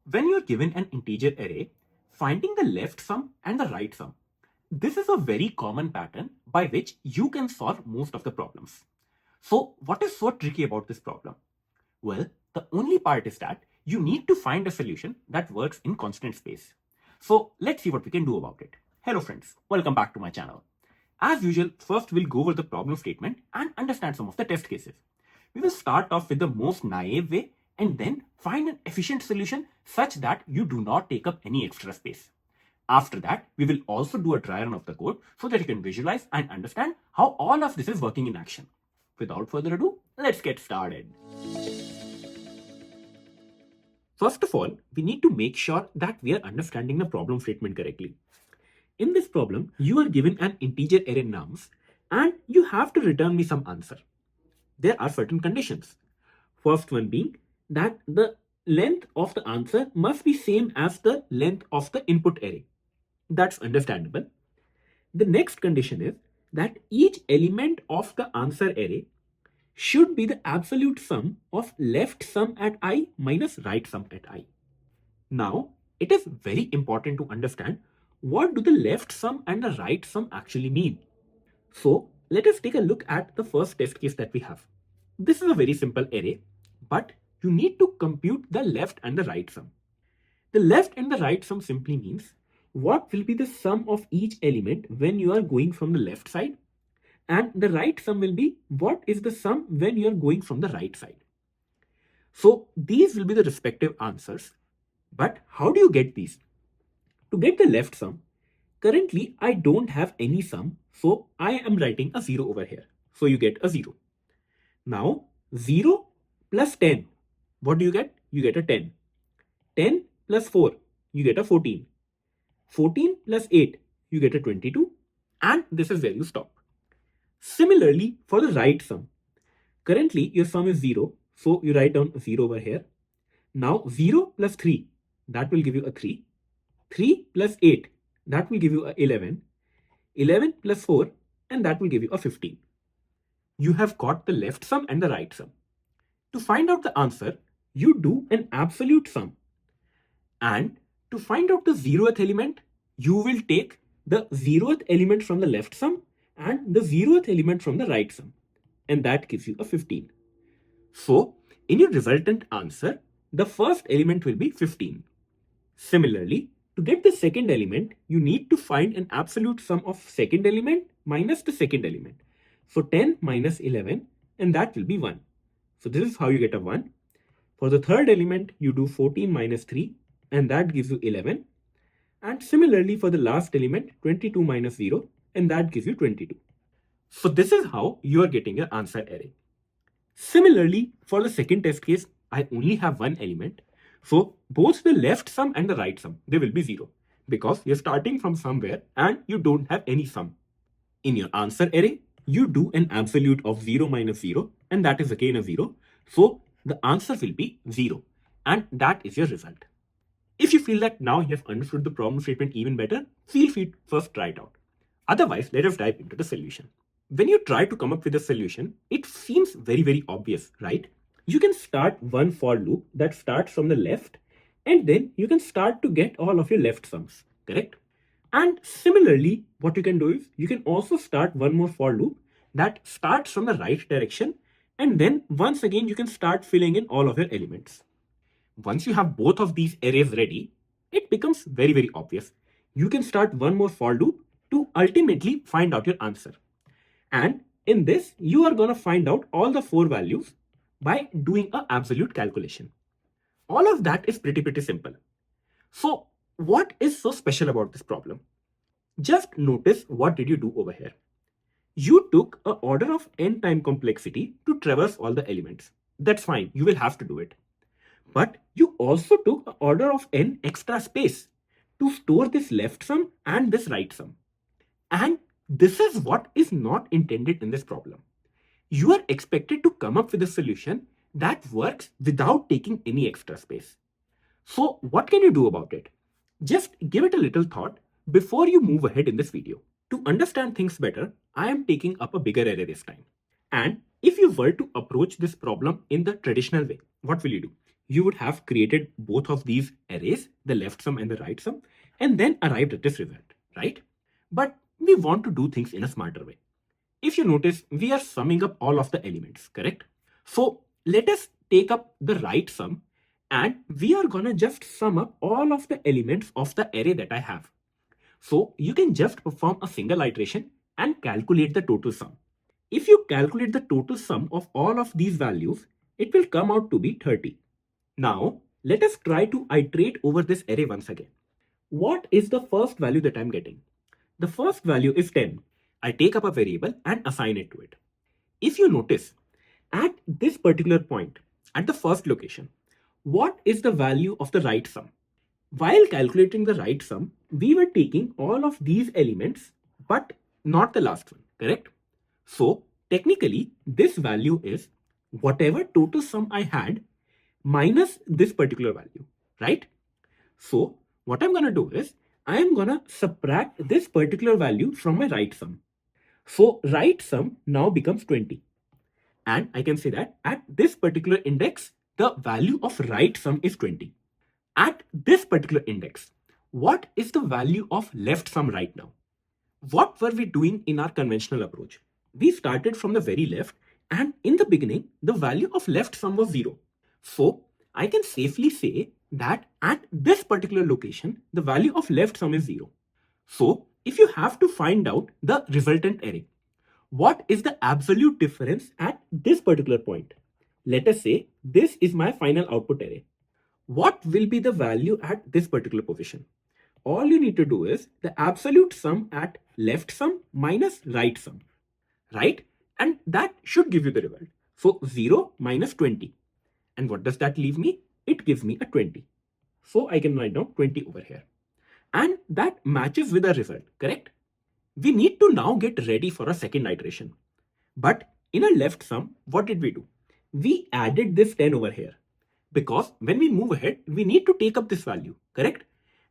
When you're given an integer array, finding the left sum and the right sum. This is a very common pattern by which you can solve most of the problems. So what is so tricky about this problem? Well, the only part is that you need to find a solution that works in constant space. So let's see what we can do about it. Hello friends, welcome back to my channel. As usual, first we'll go over the problem statement and understand some of the test cases. We will start off with the most naive way and then find an efficient solution such that you do not take up any extra space. After that, we will also do a dry run of the code so that you can visualize and understand how all of this is working in action. Without further ado, let's get started. First of all, we need to make sure that we are understanding the problem statement correctly. In this problem, you are given an integer array nums and you have to return me some answer. There are certain conditions. First one being that the length of the answer must be same as the length of the input array. That's understandable. The next condition is that each element of the answer array should be the absolute sum of left sum at I minus right sum at I. Now, it is very important to understand what do the left sum and the right sum actually mean. So, let us take a look at the first test case that we have. This is a very simple array, but you need to compute the left and the right sum. The left and the right sum simply means what will be the sum of each element when you are going from the left side, and the right sum will be what is the sum when you are going from the right side. So these will be the respective answers. But how do you get these? To get the left sum, currently I don't have any sum, so I am writing a 0 over here. So you get a 0. Now 0 plus 10, what do you get? You get a 10. 10 plus 4, you get a 14. 14 plus 8, you get a 22. And this is where you stop. Similarly, for the right sum, currently your sum is 0, so you write down 0 over here. Now 0 plus 3, that will give you a 3. 3 plus 8, that will give you a 11. 11 plus 4, and that will give you a 15. You have got the left sum and the right sum. To find out the answer, you do an absolute sum. And to find out the 0th element, you will take the 0th element from the left sum and the 0th element from the right sum. And that gives you a 15. So, in your resultant answer, the first element will be 15. Similarly, to get the second element, you need to find an absolute sum of second element minus the second element. So 10 minus 11, and that will be 1. So this is how you get a 1. For the third element, you do 14 minus 3, and that gives you 11. And similarly for the last element, 22 minus 0, and that gives you 22. So this is how you are getting your answer array. Similarly, for the second test case, I only have one element. So both the left sum and the right sum, they will be 0 because you're starting from somewhere and you don't have any sum. In your answer array, you do an absolute of 0 minus 0, and that is again a 0. So the answer will be 0, and that is your result. If you feel that now you have understood the problem statement even better, feel free to first try it out. Otherwise, let us dive into the solution. When you try to come up with a solution, it seems very obvious, right? You can start one for loop that starts from the left, and then you can start to get all of your left sums, correct? And similarly, what you can do is you can also start one more for loop that starts from the right direction, and then once again you can start filling in all of your elements. Once you have both of these arrays ready, it becomes very obvious. You can start one more for loop to ultimately find out your answer. And in this, you are going to find out all the 4 values by doing an absolute calculation. All of that is pretty simple. So what is so special about this problem? Just notice what did you do over here. You took an order of n time complexity to traverse all the elements. That's fine, you will have to do it. But you also took an order of n extra space to store this left sum and this right sum. And this is what is not intended in this problem. You are expected to come up with a solution that works without taking any extra space. So what can you do about it? Just give it a little thought before you move ahead in this video. To understand things better, I am taking up a bigger array this time. And if you were to approach this problem in the traditional way, what will you do? you would have created both of these arrays, the left sum and the right sum, and then arrived at this result, right? But we want to do things in a smarter way. If you notice, we are summing up all of the elements, correct? So let us take up the right sum and we are gonna just sum up all of the elements of the array that I have. So you can just perform a single iteration and calculate the total sum. If you calculate the total sum of all of these values, it will come out to be 30. Now, let us try to iterate over this array once again. What is the first value that I'm getting? The first value is 10. I take up a variable and assign it to it. If you notice, at this particular point, at the first location, what is the value of the right sum? While calculating the right sum, we were taking all of these elements, but not the last one, correct? So technically, this value is whatever total sum I had minus this particular value, right? So what I'm going to do is I am going to subtract this particular value from my right sum. So right sum now becomes 20. And I can say that at this particular index, the value of right sum is 20. At this particular index, what is the value of left sum right now? What were we doing in our conventional approach? We started from the very left, and in the beginning, the value of left sum was 0. So I can safely say that at this particular location, the value of left sum is 0. So if you have to find out the resultant array, what is the absolute difference at this particular point? Let us say this is my final output array. What will be the value at this particular position? All you need to do is the absolute sum at left sum minus right sum, right? And that should give you the result. So 0 minus 20. And what does that leave me? It gives me a 20. So I can write down 20 over here. And that matches with our result, correct? We need to now get ready for a second iteration. But in a left sum, what did we do? We added this 10 over here. Because when we move ahead, we need to take up this value, correct?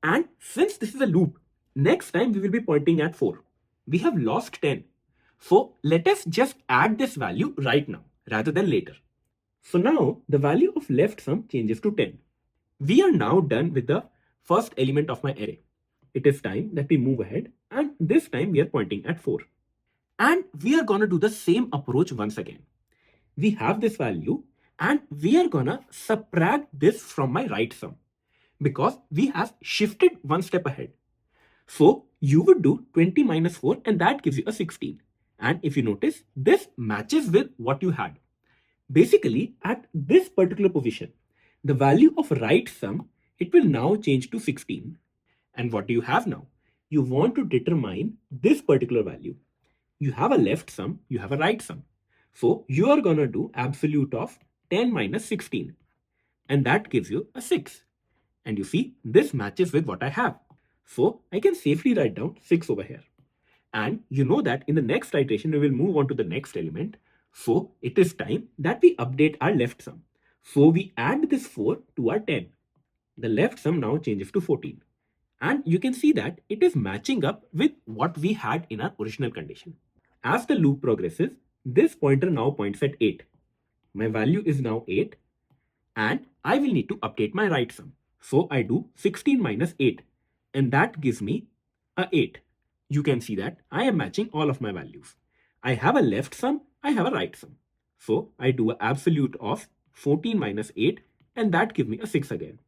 And since this is a loop, next time we will be pointing at 4. We have lost 10. So let us just add this value right now rather than later. So now the value of left sum changes to 10. We are now done with the first element of my array. It is time that we move ahead, and this time we are pointing at 4. And we are going to do the same approach once again. We have this value and we are going to subtract this from my right sum because we have shifted one step ahead. So you would do 20 minus 4 and that gives you a 16. And if you notice, this matches with what you had. Basically, at this particular position, the value of right sum, it will now change to 16. And what do you have now? You want to determine this particular value. You have a left sum, you have a right sum. So you are going to do absolute of 10 minus 16. And that gives you a 6. And you see, this matches with what I have. So I can safely write down 6 over here. And you know that in the next iteration, we will move on to the next element. So it is time that we update our left sum. So we add this 4 to our 10. The left sum now changes to 14. And you can see that it is matching up with what we had in our original condition. As the loop progresses, this pointer now points at 8. My value is now 8. And I will need to update my right sum. So I do 16 minus 8. And that gives me a 8. You can see that I am matching all of my values. I have a left sum, I have a right sum. So I do an absolute of 14 minus 8 and that gives me a 6 again.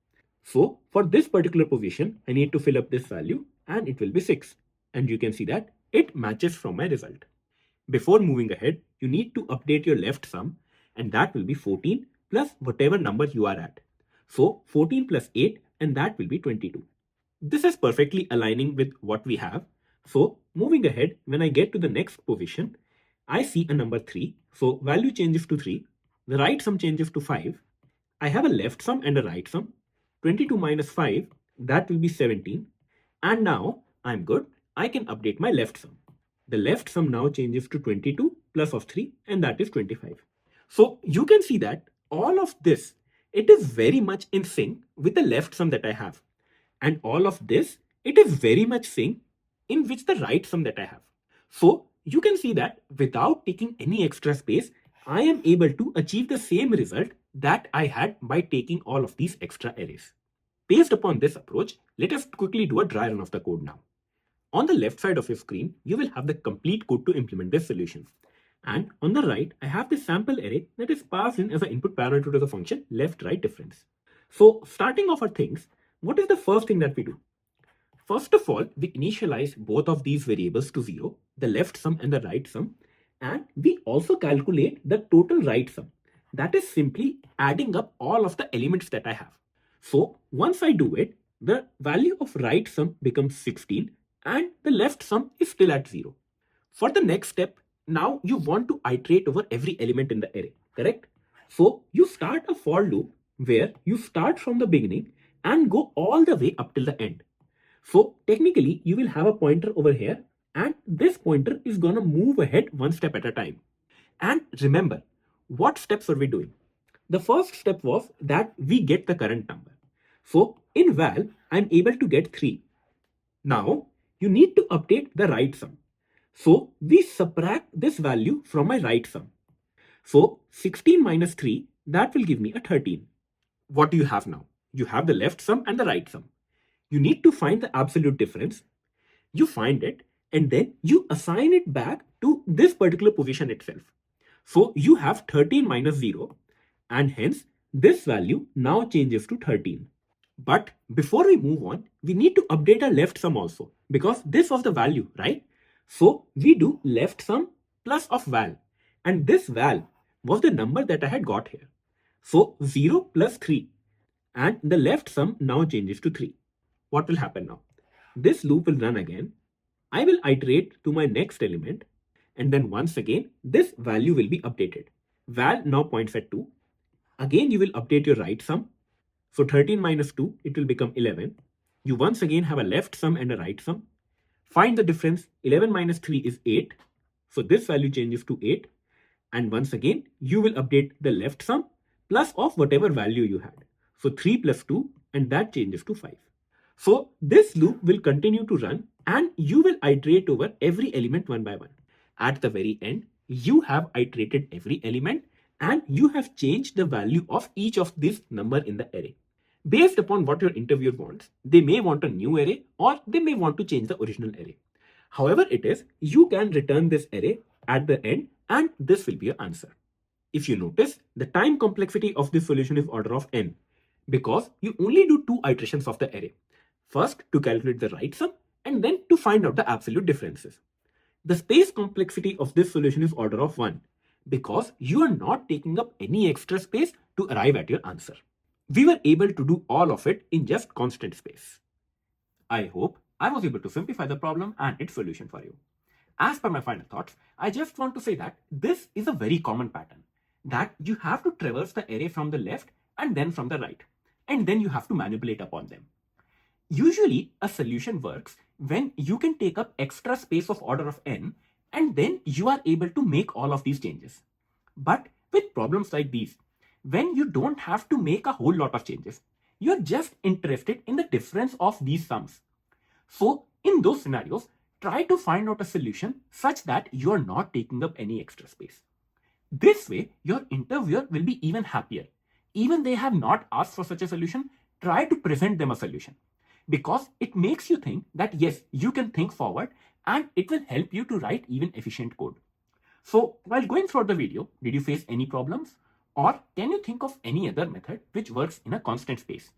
So for this particular position, I need to fill up this value and it will be 6. And you can see that it matches from my result. Before moving ahead, you need to update your left sum and that will be 14 plus whatever number you are at. So 14 plus 8 and that will be 22. This is perfectly aligning with what we have. So moving ahead, when I get to the next position, I see a number 3. So value changes to 3. The right sum changes to 5. I have a left sum and a right sum. 22 minus 5, that will be 17. And now I'm good. I can update my left sum. The left sum now changes to 22 plus of 3 and that is 25. So you can see that all of this, it is very much in sync with the left sum that I have. And all of this, it is very much sync in which the right sum that I have. So you can see that without taking any extra space, I am able to achieve the same result that I had by taking all of these extra arrays. Based upon this approach, let us quickly do a dry run of the code now. On the left side of your screen, you will have the complete code to implement this solution. And on the right, I have the sample array that is passed in as an input parameter to the function left-right difference. So starting off our things, what is the first thing that we do? First of all, we initialize both of these variables to 0, the left sum and the right sum, and we also calculate the total right sum. That is simply adding up all of the elements that I have. So once I do it, the value of right sum becomes 16 and the left sum is still at 0. For the next step, now you want to iterate over every element in the array, correct? So you start a for loop where you start from the beginning and go all the way up till the end. So technically you will have a pointer over here and this pointer is gonna move ahead one step at a time. And remember, what steps are we doing? The first step was that we get the current number. So in val, I'm able to get 3. Now you need to update the right sum. So we subtract this value from my right sum. So 16 minus 3, that will give me a 13. What do you have now? You have the left sum and the right sum. You need to find the absolute difference. You find it and then you assign it back to this particular position itself. So you have 13 minus 0 and hence this value now changes to 13. But before we move on, we need to update our left sum also because this was the value, right? So we do left sum plus of val and this val was the number that I had got here. So 0 plus 3 and the left sum now changes to 3. What will happen now? This loop will run again. I will iterate to my next element and then once again this value will be updated. Val now points at 2. Again you will update your right sum. So 13 minus 2, it will become 11. You once again have a left sum and a right sum. Find the difference. 11 minus 3 is 8. So this value changes to 8. And once again, you will update the left sum plus of whatever value you had. So 3 plus 2 and that changes to 5. So this loop will continue to run and you will iterate over every element one by one. At the very end, you have iterated every element and you have changed the value of each of this number in the array. Based upon what your interviewer wants, they may want a new array or they may want to change the original array. However it is, you can return this array at the end and this will be your answer. If you notice, the time complexity of this solution is order of n because you only do 2 iterations of the array. First to calculate the right sum and then to find out the absolute differences. The space complexity of this solution is order of 1 because you are not taking up any extra space to arrive at your answer. We were able to do all of it in just constant space. I hope I was able to simplify the problem and its solution for you. As per my final thoughts, I just want to say that this is a very common pattern, that you have to traverse the array from the left and then from the right, and then you have to manipulate upon them. Usually, a solution works when you can take up extra space of order of n and then you are able to make all of these changes. But with problems like these, when you don't have to make a whole lot of changes, you're just interested in the difference of these sums. So in those scenarios, try to find out a solution such that you are not taking up any extra space. This way, your interviewer will be even happier. Even they have not asked for such a solution, try to present them a solution. Because it makes you think that yes, you can think forward and it will help you to write even efficient code. So while going through the video, did you face any problems? Or can you think of any other method which works in a constant space?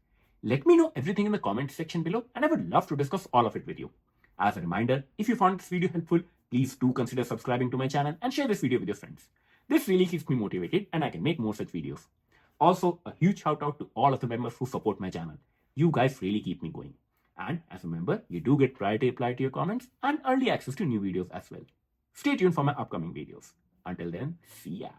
Let me know everything in the comment section below and I would love to discuss all of it with you. As a reminder, if you found this video helpful, please do consider subscribing to my channel and share this video with your friends. This really keeps me motivated and I can make more such videos. Also, a huge shout out to all of the members who support my channel. You guys really keep me going. And as a member, you do get priority applied to your comments and early access to new videos as well. Stay tuned for my upcoming videos. Until then, see ya.